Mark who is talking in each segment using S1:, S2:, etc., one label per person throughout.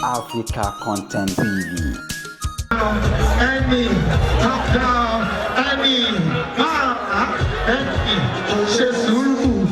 S1: Africa Content TV.
S2: Any top down, any Shesuru.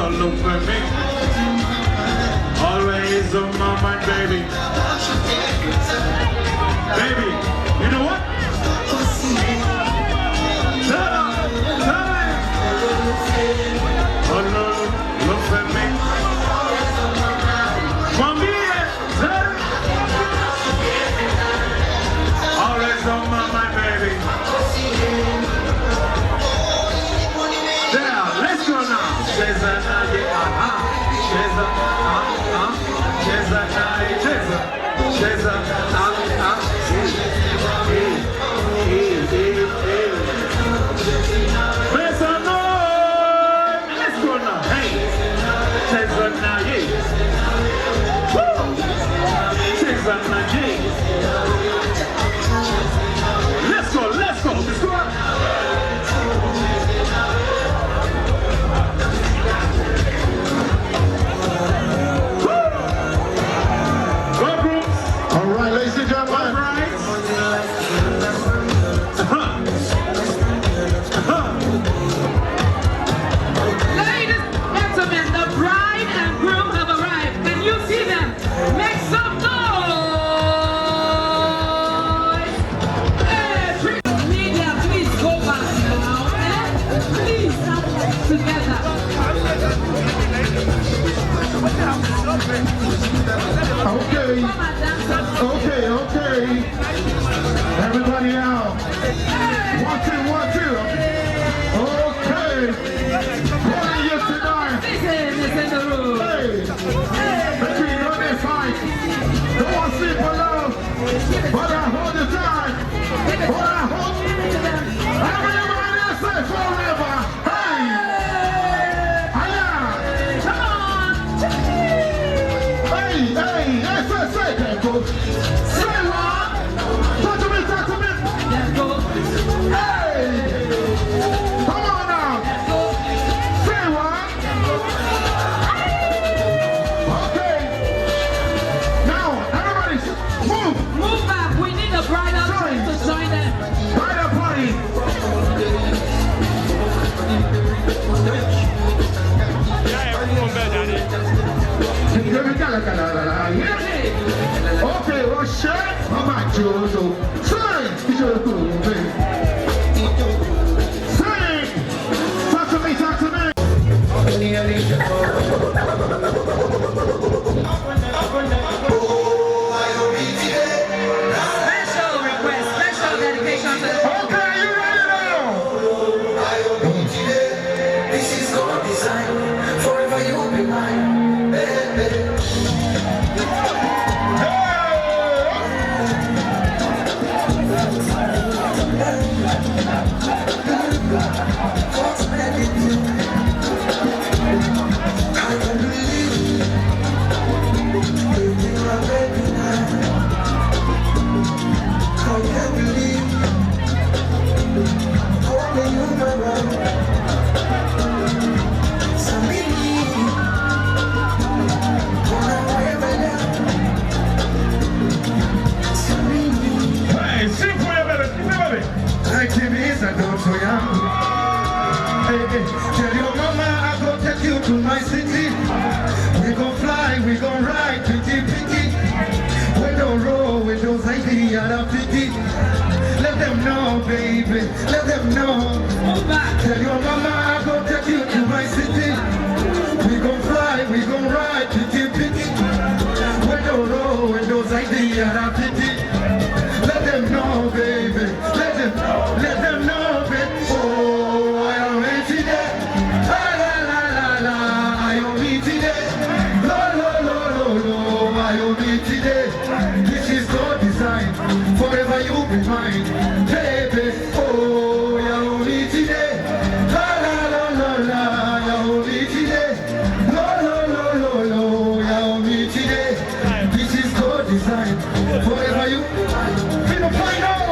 S3: Look for me. Always on my mind, baby. Baby, you know what? Oh no, look for me. Always on my mind, baby. There, let's go now. Let's go.
S2: All right, ladies and gentlemen.
S4: Ladies and gentlemen, the bride and groom have arrived. Can you see them? Make some noise! Hey, media, please go back now. Please, together.
S2: Okay. Everybody out. 1, 2, 1, 2. Okay. What you tonight?
S4: Listen, is in the room.
S2: Hey. Between on this side. Don't want to sleep alone. But I hold the time. But I hold. Everybody say forever. Hey. Hiya.
S4: Come on.
S2: Hey. Say. Talk to me, talk to me.
S4: Special request, special dedication to the
S2: Okay, you ready now?
S5: This is God's design. Forever you'll be mine, baby. What's making you? I can't believe you are baby now. I can't believe only you know right.
S2: Hey, sing for your baby, baby.
S5: Tell your mama I go take you to my city. We gon' fly, we gon' ride, pitty pitty. We don't roll, we don't say the other pitty. Let them know, baby, let them know.
S4: move back.
S5: Tell your mama I go take you to my city. We gon' fly, we gon' ride, pitty pitty. We don't roll, we don't say the other pitty. Let them know, baby, let them know, baby. Oh, I am ready today. La la la la la, I am ready today. Lo lo lo lo lo, I am ready today. This is God's design. Forever you'll be mine, baby. Oh, I am ready today. La la la la la, I am ready today. Lo lo lo lo lo, I am ready today. This is God's design. Forever you be mine. We don't find out.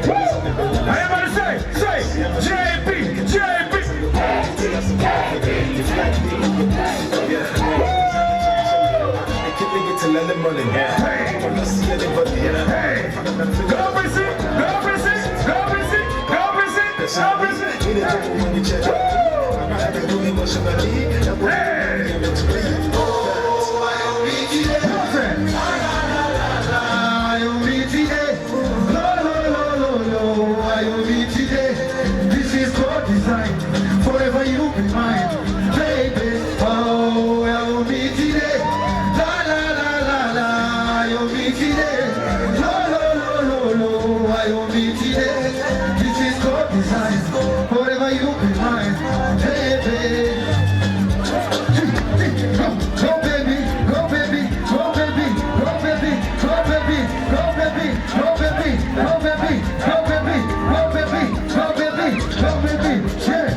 S2: Everybody say, JB, JB. Hey, go busy, go busy, go busy, go busy, go busy.
S5: This is God's design. Forever you'll be mine, baby. Oh, I'll be today. La la la la la, I'll be today. Lo lo lo lo lo, I'll be today. This is God's design. Forever you'll be mine, baby. Go baby, go baby, go baby, go baby, go baby, go baby, go baby, go baby, go baby, go baby, go baby, go baby, yeah.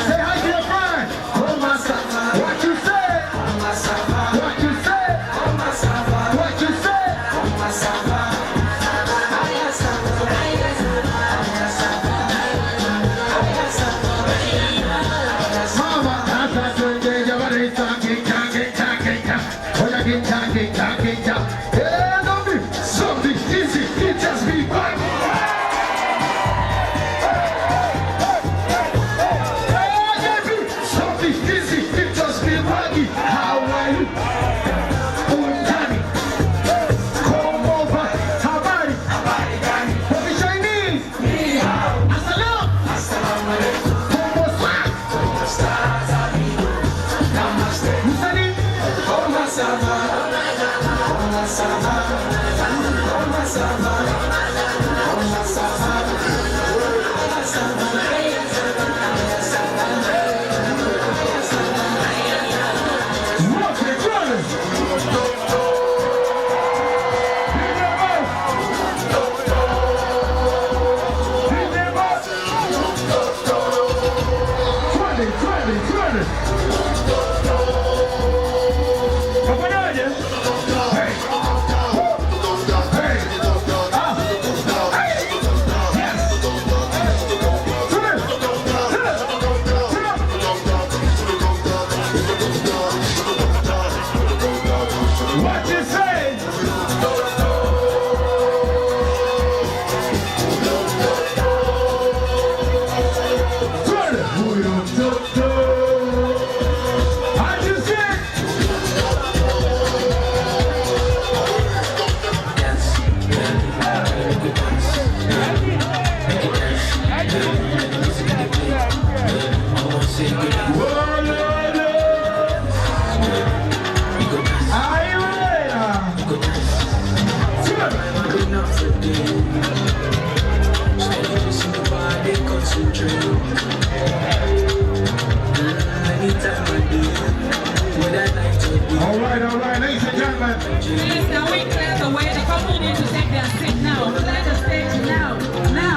S5: Say hi to your friend. What you say? What you say? What you say? Mama, that's a good day. Talking. Yeah, don't be something easy. It just be fun. Something easy. It just be buggy. How are you? Unjani. Come over. Habari. Happy Chinese. Assalam. Como está? Musani.
S2: All right, ladies and gentlemen.
S4: Please, now we clear the way. The couple need to take their seat now. Clear the stage now. Now.